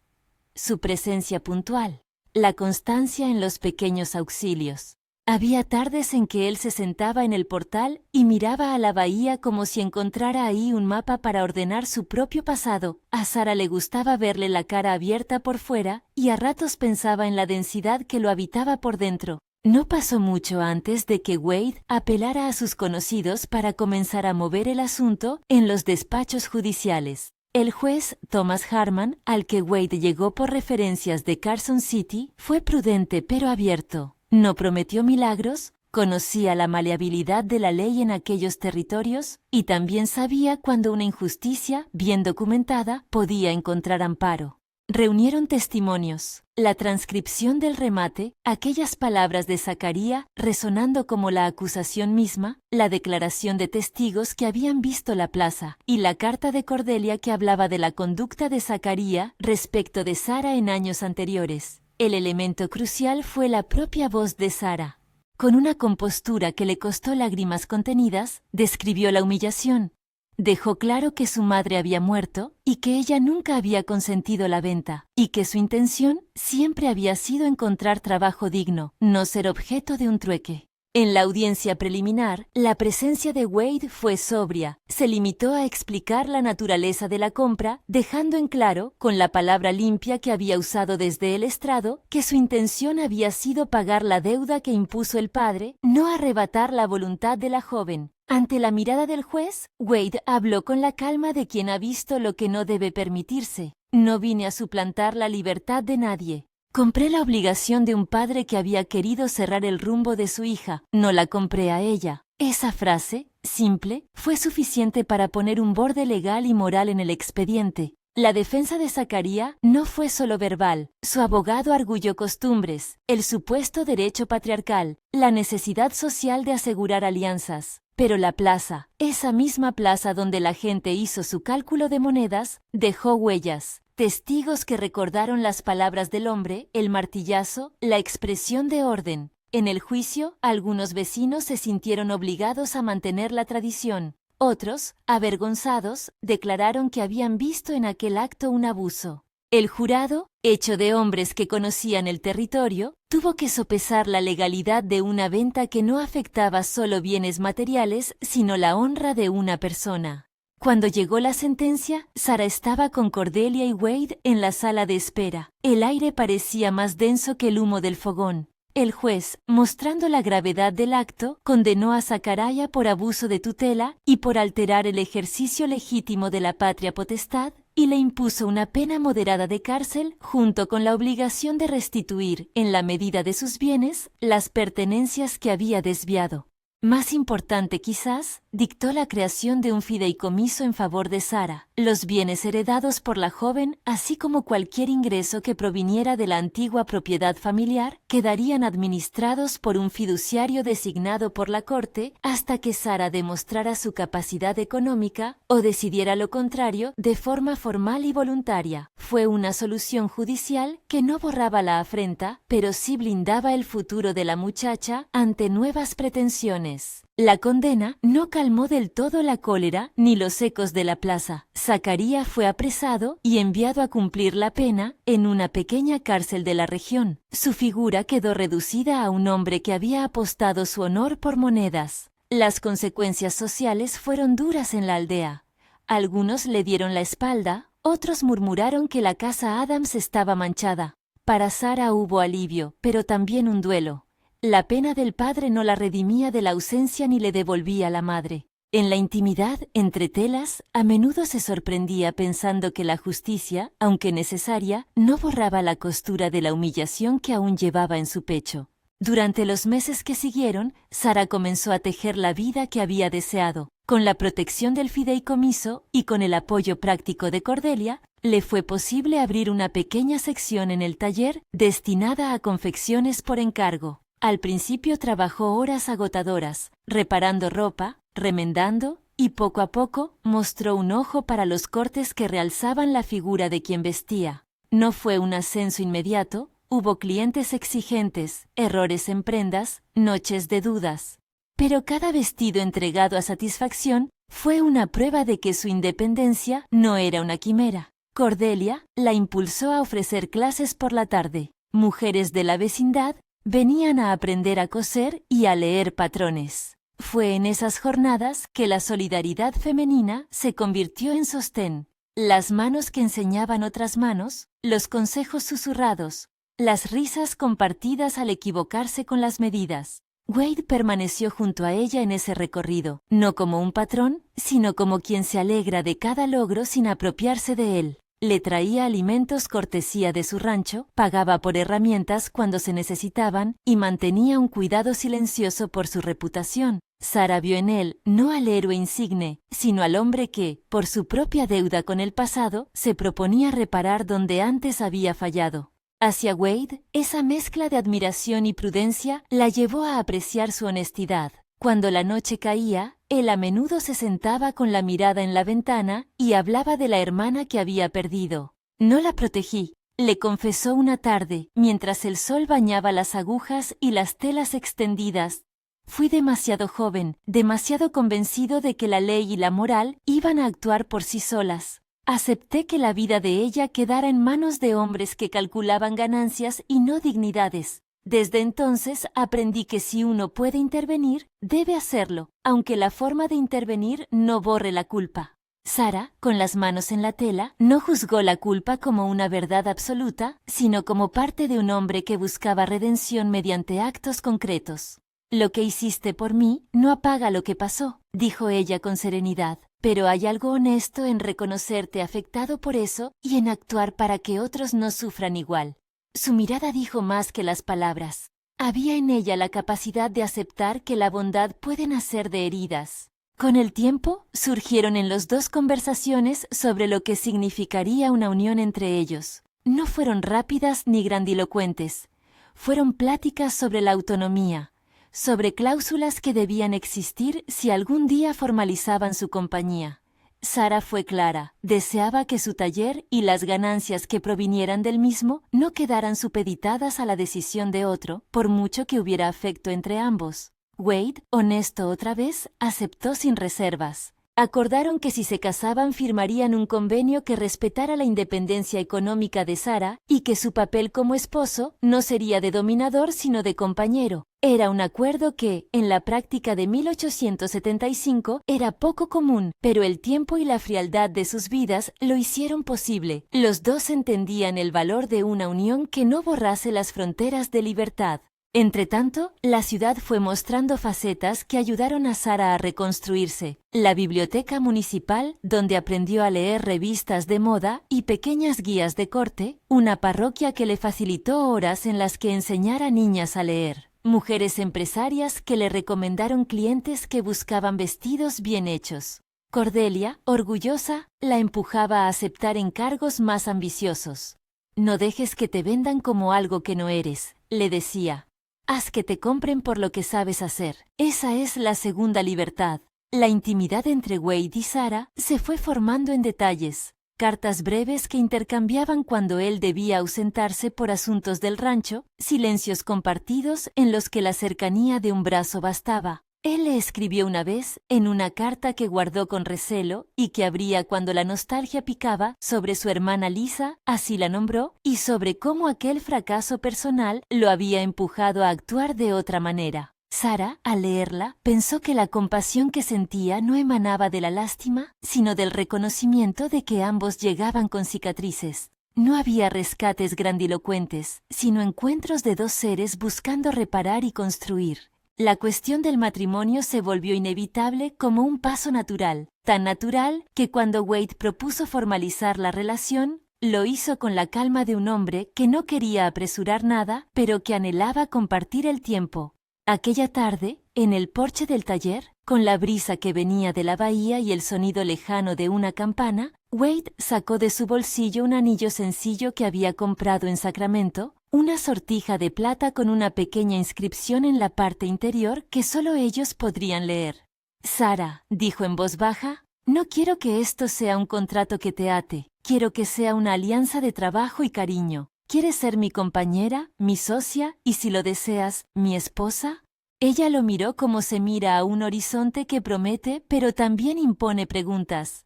Su presencia puntual, la constancia en los pequeños auxilios. Había tardes en que él se sentaba en el portal y miraba a la bahía como si encontrara ahí un mapa para ordenar su propio pasado. A Sara le gustaba verle la cara abierta por fuera y a ratos pensaba en la densidad que lo habitaba por dentro. No pasó mucho antes de que Wade apelara a sus conocidos para comenzar a mover el asunto en los despachos judiciales. El juez Thomas Harman, al que Wade llegó por referencias de Carson City, fue prudente pero abierto. No prometió milagros, conocía la maleabilidad de la ley en aquellos territorios y también sabía cuando una injusticia, bien documentada, podía encontrar amparo. Reunieron testimonios, la transcripción del remate, aquellas palabras de Zacaría resonando como la acusación misma, la declaración de testigos que habían visto la plaza, y la carta de Cordelia que hablaba de la conducta de Zacaría respecto de Sara en años anteriores. El elemento crucial fue la propia voz de Sara. Con una compostura que le costó lágrimas contenidas, describió la humillación. Dejó claro que su madre había muerto y que ella nunca había consentido la venta, y que su intención siempre había sido encontrar trabajo digno, no ser objeto de un trueque. En la audiencia preliminar, la presencia de Wade fue sobria. Se limitó a explicar la naturaleza de la compra, dejando en claro, con la palabra limpia que había usado desde el estrado, que su intención había sido pagar la deuda que impuso el padre, no arrebatar la voluntad de la joven. Ante la mirada del juez, Wade habló con la calma de quien ha visto lo que no debe permitirse. No vine a suplantar la libertad de nadie. Compré la obligación de un padre que había querido cerrar el rumbo de su hija, no la compré a ella. Esa frase, simple, fue suficiente para poner un borde legal y moral en el expediente. La defensa de Zacaría no fue solo verbal. Su abogado arguyó costumbres, el supuesto derecho patriarcal, la necesidad social de asegurar alianzas. Pero la plaza, esa misma plaza donde la gente hizo su cálculo de monedas, dejó huellas. Testigos que recordaron las palabras del hombre, el martillazo, la expresión de orden. En el juicio, algunos vecinos se sintieron obligados a mantener la tradición. Otros, avergonzados, declararon que habían visto en aquel acto un abuso. El jurado, hecho de hombres que conocían el territorio, tuvo que sopesar la legalidad de una venta que no afectaba solo bienes materiales, sino la honra de una persona. Cuando llegó la sentencia, Sara estaba con Cordelia y Wade en la sala de espera. El aire parecía más denso que el humo del fogón. El juez, mostrando la gravedad del acto, condenó a Zacaría por abuso de tutela y por alterar el ejercicio legítimo de la patria potestad, y le impuso una pena moderada de cárcel junto con la obligación de restituir, en la medida de sus bienes, las pertenencias que había desviado. Más importante quizás, dictó la creación de un fideicomiso en favor de Sara. Los bienes heredados por la joven, así como cualquier ingreso que proviniera de la antigua propiedad familiar, quedarían administrados por un fiduciario designado por la corte hasta que Sara demostrara su capacidad económica o decidiera lo contrario de forma formal y voluntaria. Fue una solución judicial que no borraba la afrenta, pero sí blindaba el futuro de la muchacha ante nuevas pretensiones. La condena no calmó del todo la cólera ni los ecos de la plaza. Zacaría fue apresado y enviado a cumplir la pena en una pequeña cárcel de la región. Su figura quedó reducida a un hombre que había apostado su honor por monedas. Las consecuencias sociales fueron duras en la aldea. Algunos le dieron la espalda, otros murmuraron que la casa Adams estaba manchada. Para Sara hubo alivio, pero también un duelo. La pena del padre no la redimía de la ausencia ni le devolvía la madre. En la intimidad, entre telas, a menudo se sorprendía pensando que la justicia, aunque necesaria, no borraba la costura de la humillación que aún llevaba en su pecho. Durante los meses que siguieron, Sara comenzó a tejer la vida que había deseado. Con la protección del fideicomiso y con el apoyo práctico de Cordelia, le fue posible abrir una pequeña sección en el taller destinada a confecciones por encargo. Al principio trabajó horas agotadoras, reparando ropa, remendando, y poco a poco mostró un ojo para los cortes que realzaban la figura de quien vestía. No fue un ascenso inmediato, hubo clientes exigentes, errores en prendas, noches de dudas. Pero cada vestido entregado a satisfacción fue una prueba de que su independencia no era una quimera. Cordelia la impulsó a ofrecer clases por la tarde. Mujeres de la vecindad venían a aprender a coser y a leer patrones. Fue en esas jornadas que la solidaridad femenina se convirtió en sostén. Las manos que enseñaban otras manos, los consejos susurrados, las risas compartidas al equivocarse con las medidas. Wade permaneció junto a ella en ese recorrido, no como un patrón, sino como quien se alegra de cada logro sin apropiarse de él. Le traía alimentos cortesía de su rancho, pagaba por herramientas cuando se necesitaban y mantenía un cuidado silencioso por su reputación. Sara vio en él no al héroe insigne, sino al hombre que, por su propia deuda con el pasado, se proponía reparar donde antes había fallado. Hacia Wade, esa mezcla de admiración y prudencia la llevó a apreciar su honestidad. Cuando la noche caía, él a menudo se sentaba con la mirada en la ventana y hablaba de la hermana que había perdido. No la protegí, le confesó una tarde, mientras el sol bañaba las agujas y las telas extendidas. Fui demasiado joven, demasiado convencido de que la ley y la moral iban a actuar por sí solas. Acepté que la vida de ella quedara en manos de hombres que calculaban ganancias y no dignidades. Desde entonces aprendí que si uno puede intervenir, debe hacerlo, aunque la forma de intervenir no borre la culpa. Sara, con las manos en la tela, no juzgó la culpa como una verdad absoluta, sino como parte de un hombre que buscaba redención mediante actos concretos. Lo que hiciste por mí no apaga lo que pasó, dijo ella con serenidad, pero hay algo honesto en reconocerte afectado por eso y en actuar para que otros no sufran igual. Su mirada dijo más que las palabras. Había en ella la capacidad de aceptar que la bondad puede nacer de heridas. Con el tiempo, surgieron en los dos conversaciones sobre lo que significaría una unión entre ellos. No fueron rápidas ni grandilocuentes. Fueron pláticas sobre la autonomía, sobre cláusulas que debían existir si algún día formalizaban su compañía. Sara fue clara, deseaba que su taller y las ganancias que provinieran del mismo no quedaran supeditadas a la decisión de otro, por mucho que hubiera afecto entre ambos. Wade, honesto otra vez, aceptó sin reservas. Acordaron que si se casaban firmarían un convenio que respetara la independencia económica de Sara y que su papel como esposo no sería de dominador sino de compañero. Era un acuerdo que, en la práctica de 1875, era poco común, pero el tiempo y la frialdad de sus vidas lo hicieron posible. Los dos entendían el valor de una unión que no borrase las fronteras de libertad. Entretanto, la ciudad fue mostrando facetas que ayudaron a Sara a reconstruirse. La biblioteca municipal, donde aprendió a leer revistas de moda y pequeñas guías de corte, una parroquia que le facilitó horas en las que enseñar a niñas a leer. Mujeres empresarias que le recomendaron clientes que buscaban vestidos bien hechos. Cordelia, orgullosa, la empujaba a aceptar encargos más ambiciosos. No dejes que te vendan como algo que no eres, le decía. Haz que te compren por lo que sabes hacer. Esa es la segunda libertad. La intimidad entre Wade y Sara se fue formando en detalles. Cartas breves que intercambiaban cuando él debía ausentarse por asuntos del rancho, silencios compartidos en los que la cercanía de un brazo bastaba. Él le escribió una vez, en una carta que guardó con recelo y que abría cuando la nostalgia picaba, sobre su hermana Lisa, así la nombró, y sobre cómo aquel fracaso personal lo había empujado a actuar de otra manera. Sara, al leerla, pensó que la compasión que sentía no emanaba de la lástima, sino del reconocimiento de que ambos llegaban con cicatrices. No había rescates grandilocuentes, sino encuentros de dos seres buscando reparar y construir. La cuestión del matrimonio se volvió inevitable como un paso natural, tan natural que cuando Wade propuso formalizar la relación, lo hizo con la calma de un hombre que no quería apresurar nada, pero que anhelaba compartir el tiempo. Aquella tarde, en el porche del taller, con la brisa que venía de la bahía y el sonido lejano de una campana, Wade sacó de su bolsillo un anillo sencillo que había comprado en Sacramento, una sortija de plata con una pequeña inscripción en la parte interior que solo ellos podrían leer. Sara, dijo en voz baja, no quiero que esto sea un contrato que te ate, quiero que sea una alianza de trabajo y cariño. ¿Quieres ser mi compañera, mi socia y, si lo deseas, mi esposa? Ella lo miró como se mira a un horizonte que promete pero también impone preguntas.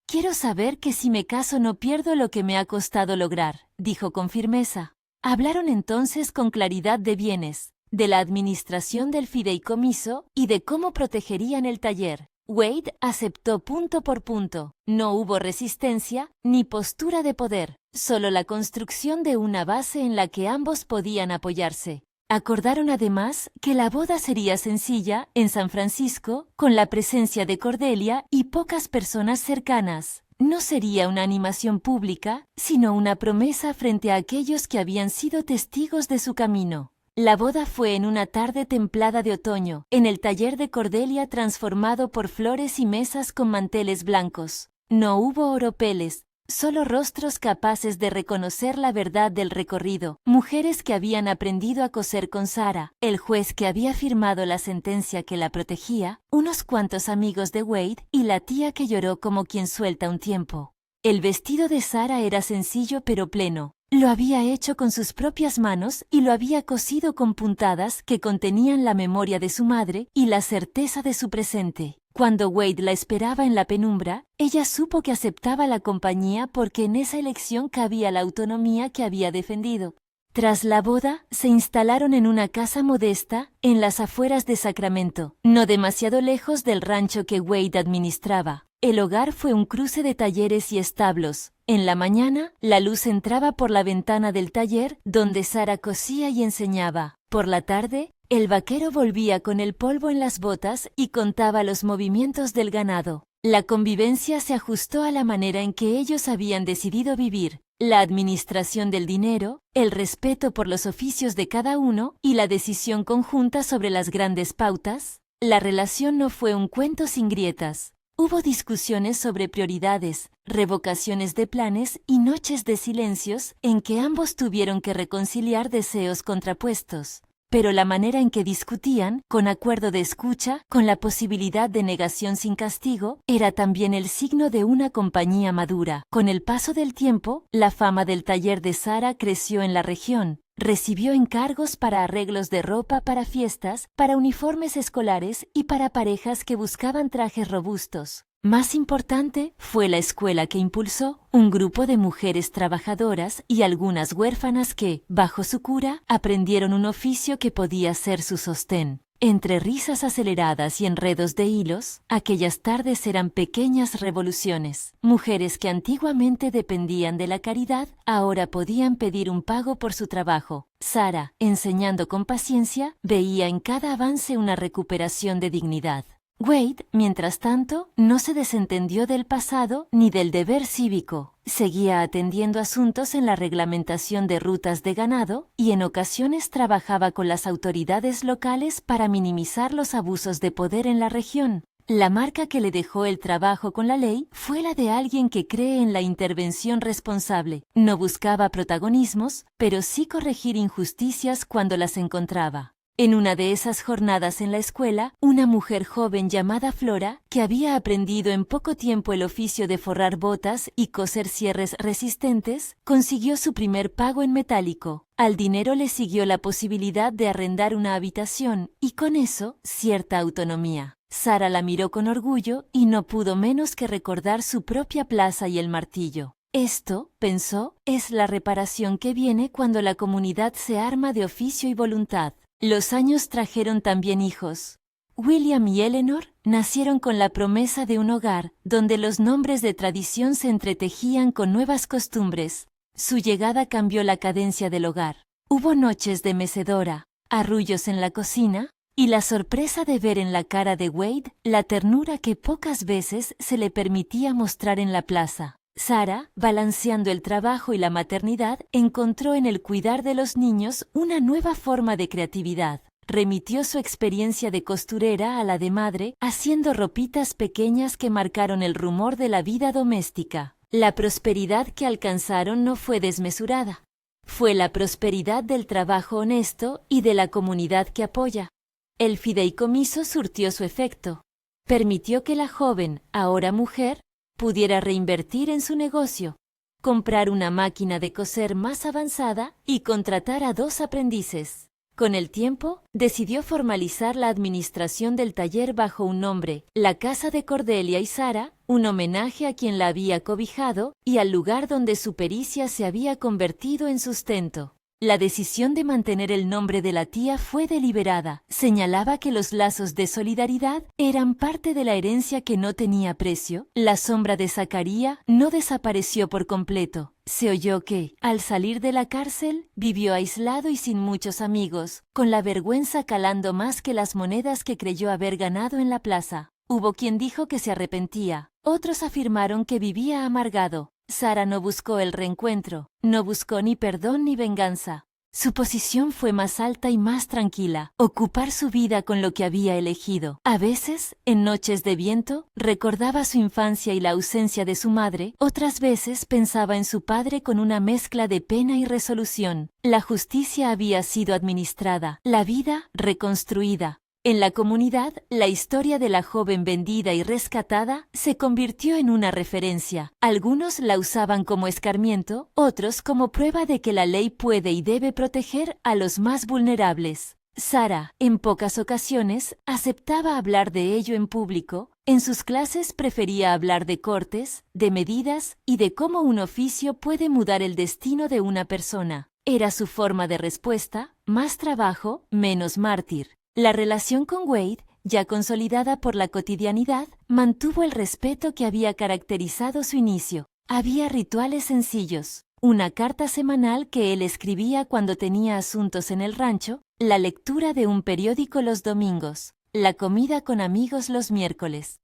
Quiero saber que si me caso no pierdo lo que me ha costado lograr, dijo con firmeza. Hablaron entonces con claridad de bienes, de la administración del fideicomiso y de cómo protegerían el taller. Wade aceptó punto por punto. No hubo resistencia ni postura de poder, solo la construcción de una base en la que ambos podían apoyarse. Acordaron además que la boda sería sencilla en San Francisco, con la presencia de Cordelia y pocas personas cercanas. No sería una animación pública, sino una promesa frente a aquellos que habían sido testigos de su camino. La boda fue en una tarde templada de otoño, en el taller de Cordelia transformado por flores y mesas con manteles blancos. No hubo oropeles, solo rostros capaces de reconocer la verdad del recorrido, mujeres que habían aprendido a coser con Sara, el juez que había firmado la sentencia que la protegía, unos cuantos amigos de Wade y la tía que lloró como quien suelta un tiempo. El vestido de Sara era sencillo pero pleno. Lo había hecho con sus propias manos y lo había cosido con puntadas que contenían la memoria de su madre y la certeza de su presente. Cuando Wade la esperaba en la penumbra, ella supo que aceptaba la compañía porque en esa elección cabía la autonomía que había defendido. Tras la boda, se instalaron en una casa modesta en las afueras de Sacramento, no demasiado lejos del rancho que Wade administraba. El hogar fue un cruce de talleres y establos. En la mañana, la luz entraba por la ventana del taller donde Sara cosía y enseñaba. Por la tarde, el vaquero volvía con el polvo en las botas y contaba los movimientos del ganado. La convivencia se ajustó a la manera en que ellos habían decidido vivir. La administración del dinero, el respeto por los oficios de cada uno y la decisión conjunta sobre las grandes pautas. La relación no fue un cuento sin grietas. Hubo discusiones sobre prioridades, revocaciones de planes y noches de silencios en que ambos tuvieron que reconciliar deseos contrapuestos. Pero la manera en que discutían, con acuerdo de escucha, con la posibilidad de negación sin castigo, era también el signo de una compañía madura. Con el paso del tiempo, la fama del taller de Sara creció en la región. Recibió encargos para arreglos de ropa para fiestas, para uniformes escolares y para parejas que buscaban trajes robustos. Más importante fue la escuela que impulsó, un grupo de mujeres trabajadoras y algunas huérfanas que, bajo su cura, aprendieron un oficio que podía ser su sostén. Entre risas aceleradas y enredos de hilos, aquellas tardes eran pequeñas revoluciones. Mujeres que antiguamente dependían de la caridad, ahora podían pedir un pago por su trabajo. Sara, enseñando con paciencia, veía en cada avance una recuperación de dignidad. Wade, mientras tanto, no se desentendió del pasado ni del deber cívico. Seguía atendiendo asuntos en la reglamentación de rutas de ganado y en ocasiones trabajaba con las autoridades locales para minimizar los abusos de poder en la región. La marca que le dejó el trabajo con la ley fue la de alguien que cree en la intervención responsable. No buscaba protagonismos, pero sí corregir injusticias cuando las encontraba. En una de esas jornadas en la escuela, una mujer joven llamada Flora, que había aprendido en poco tiempo el oficio de forrar botas y coser cierres resistentes, consiguió su primer pago en metálico. Al dinero le siguió la posibilidad de arrendar una habitación y con eso cierta autonomía. Sara la miró con orgullo y no pudo menos que recordar su propia plaza y el martillo. Esto, pensó, es la reparación que viene cuando la comunidad se arma de oficio y voluntad. Los años trajeron también hijos. William y Eleanor nacieron con la promesa de un hogar, donde los nombres de tradición se entretejían con nuevas costumbres. Su llegada cambió la cadencia del hogar. Hubo noches de mecedora, arrullos en la cocina, y la sorpresa de ver en la cara de Wade la ternura que pocas veces se le permitía mostrar en la plaza. Sara, balanceando el trabajo y la maternidad, encontró en el cuidar de los niños una nueva forma de creatividad. Remitió su experiencia de costurera a la de madre, haciendo ropitas pequeñas que marcaron el rumor de la vida doméstica. La prosperidad que alcanzaron no fue desmesurada. Fue la prosperidad del trabajo honesto y de la comunidad que apoya. El fideicomiso surtió su efecto. Permitió que la joven, ahora mujer, pudiera reinvertir en su negocio, comprar una máquina de coser más avanzada y contratar a 2 aprendices. Con el tiempo, decidió formalizar la administración del taller bajo un nombre, la Casa de Cordelia y Sara, un homenaje a quien la había cobijado y al lugar donde su pericia se había convertido en sustento. La decisión de mantener el nombre de la tía fue deliberada. Señalaba que los lazos de solidaridad eran parte de la herencia que no tenía precio. La sombra de Zacaría no desapareció por completo. Se oyó que, al salir de la cárcel, vivió aislado y sin muchos amigos, con la vergüenza calando más que las monedas que creyó haber ganado en la plaza. Hubo quien dijo que se arrepentía. Otros afirmaron que vivía amargado. Sara no buscó el reencuentro, no buscó ni perdón ni venganza. Su posición fue más alta y más tranquila, ocupar su vida con lo que había elegido. A veces, en noches de viento, recordaba su infancia y la ausencia de su madre, otras veces pensaba en su padre con una mezcla de pena y resolución. La justicia había sido administrada, la vida reconstruida. En la comunidad, la historia de la joven vendida y rescatada se convirtió en una referencia. Algunos la usaban como escarmiento, otros como prueba de que la ley puede y debe proteger a los más vulnerables. Sara, en pocas ocasiones, aceptaba hablar de ello en público. En sus clases prefería hablar de cortes, de medidas y de cómo un oficio puede mudar el destino de una persona. Era su forma de respuesta, más trabajo, menos mártir. La relación con Wade, ya consolidada por la cotidianidad, mantuvo el respeto que había caracterizado su inicio. Había rituales sencillos, una carta semanal que él escribía cuando tenía asuntos en el rancho, la lectura de un periódico los domingos, la comida con amigos los miércoles.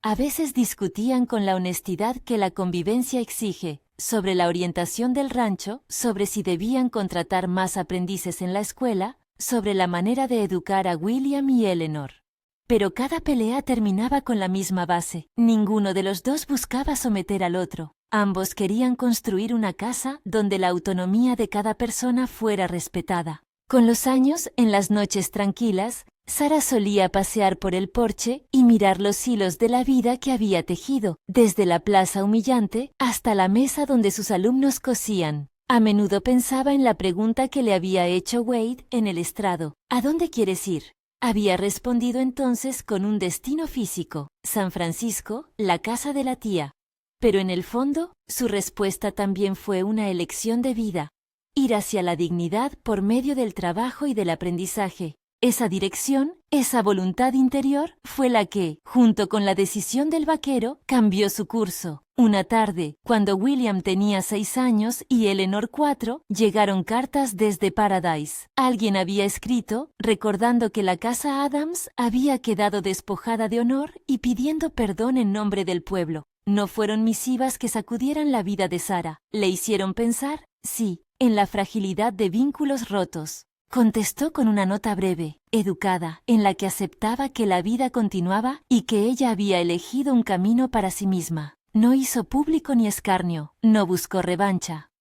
A veces discutían con la honestidad que la convivencia exige, sobre la orientación del rancho, sobre si debían contratar más aprendices en la escuela, sobre la manera de educar a William y Eleanor. Pero cada pelea terminaba con la misma base. Ninguno de los dos buscaba someter al otro. Ambos querían construir una casa donde la autonomía de cada persona fuera respetada. Con los años, en las noches tranquilas, Sara solía pasear por el porche y mirar los hilos de la vida que había tejido, desde la plaza humillante hasta la mesa donde sus alumnos cosían. A menudo pensaba en la pregunta que le había hecho Wade en el estrado. ¿A dónde quieres ir? Había respondido entonces con un destino físico, San Francisco, la casa de la tía. Pero en el fondo, su respuesta también fue una elección de vida. Ir hacia la dignidad por medio del trabajo y del aprendizaje. Esa dirección, esa voluntad interior, fue la que, junto con la decisión del vaquero, cambió su curso. Una tarde, cuando William tenía 6 años y Eleanor 4, llegaron cartas desde Paradise. Alguien había escrito, recordando que la casa Adams había quedado despojada de honor y pidiendo perdón en nombre del pueblo. No fueron misivas que sacudieran la vida de Sarah. Le hicieron pensar, sí, en la fragilidad de vínculos rotos. Contestó con una nota breve, educada, en la que aceptaba que la vida continuaba y que ella había elegido un camino para sí misma. No hizo público ni escarnio, no buscó revancha.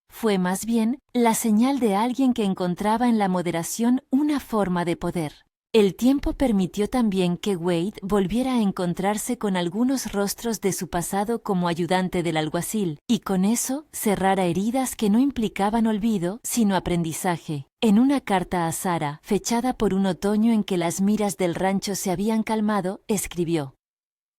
Fue más bien la señal de alguien que encontraba en la moderación una forma de poder. El tiempo permitió también que Wade volviera a encontrarse con algunos rostros de su pasado como ayudante del alguacil, y con eso cerrara heridas que no implicaban olvido, sino aprendizaje. En una carta a Sarah, fechada por un otoño en que las miras del rancho se habían calmado, escribió: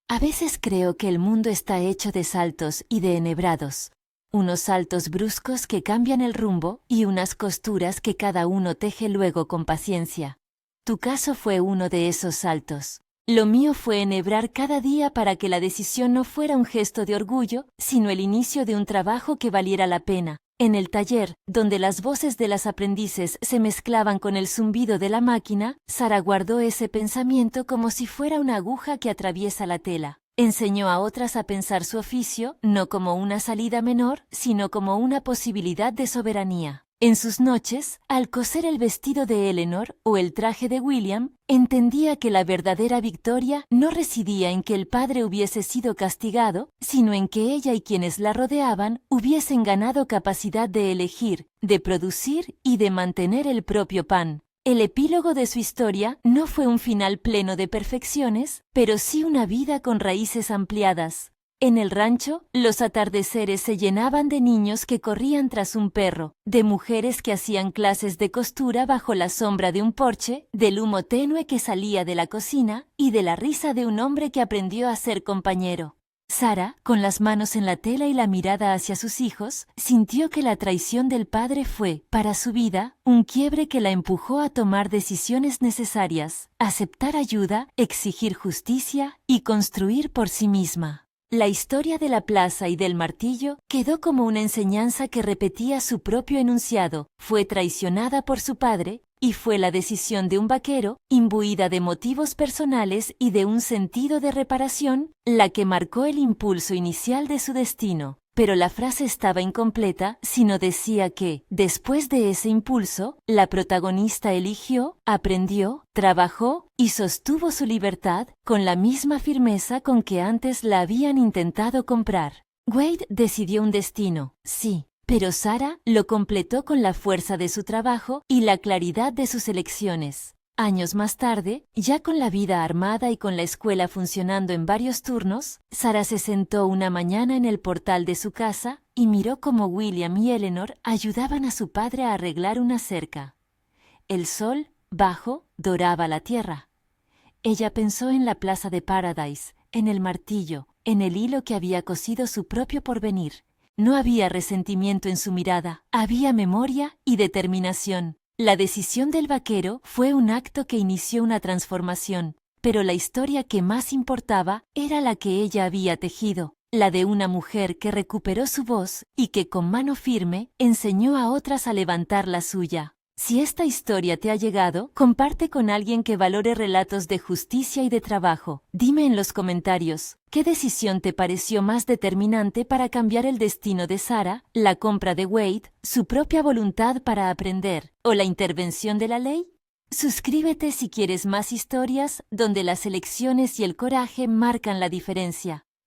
«A veces creo que el mundo está hecho de saltos y de enhebrados. Unos saltos bruscos que cambian el rumbo y unas costuras que cada uno teje luego con paciencia. Tu caso fue uno de esos saltos. Lo mío fue enhebrar cada día para que la decisión no fuera un gesto de orgullo, sino el inicio de un trabajo que valiera la pena. En el taller, donde las voces de las aprendices se mezclaban con el zumbido de la máquina, Sarah guardó ese pensamiento como si fuera una aguja que atraviesa la tela. Enseñó a otras a pensar su oficio, no como una salida menor, sino como una posibilidad de soberanía. En sus noches, al coser el vestido de Eleanor o el traje de William, entendía que la verdadera victoria no residía en que el padre hubiese sido castigado, sino en que ella y quienes la rodeaban hubiesen ganado capacidad de elegir, de producir y de mantener el propio pan. El epílogo de su historia no fue un final pleno de perfecciones, pero sí una vida con raíces ampliadas. En el rancho, los atardeceres se llenaban de niños que corrían tras un perro, de mujeres que hacían clases de costura bajo la sombra de un porche, del humo tenue que salía de la cocina y de la risa de un hombre que aprendió a ser compañero. Sarah, con las manos en la tela y la mirada hacia sus hijos, sintió que la traición del padre fue, para su vida, un quiebre que la empujó a tomar decisiones necesarias, aceptar ayuda, exigir justicia y construir por sí misma. La historia de la plaza y del martillo quedó como una enseñanza que repetía su propio enunciado. Fue traicionada por su padre, y fue la decisión de un vaquero, imbuida de motivos personales y de un sentido de reparación, la que marcó el impulso inicial de su destino. Pero la frase estaba incompleta si no decía que, después de ese impulso, la protagonista eligió, aprendió, trabajó y sostuvo su libertad con la misma firmeza con que antes la habían intentado comprar. Wade decidió un destino, sí, pero Sarah lo completó con la fuerza de su trabajo y la claridad de sus elecciones. Años más tarde, ya con la vida armada y con la escuela funcionando en varios turnos, Sarah se sentó una mañana en el portal de su casa y miró cómo William y Eleanor ayudaban a su padre a arreglar una cerca. El sol, bajo, doraba la tierra. Ella pensó en la plaza de Paradise, en el martillo, en el hilo que había cosido su propio porvenir. No había resentimiento en su mirada, había memoria y determinación. La decisión del vaquero fue un acto que inició una transformación, pero la historia que más importaba era la que ella había tejido, la de una mujer que recuperó su voz y que con mano firme enseñó a otras a levantar la suya. Si esta historia te ha llegado, comparte con alguien que valore relatos de justicia y de trabajo. Dime en los comentarios, ¿qué decisión te pareció más determinante para cambiar el destino de Sarah, la compra de Wade, su propia voluntad para aprender o la intervención de la ley? Suscríbete si quieres más historias donde las elecciones y el coraje marcan la diferencia.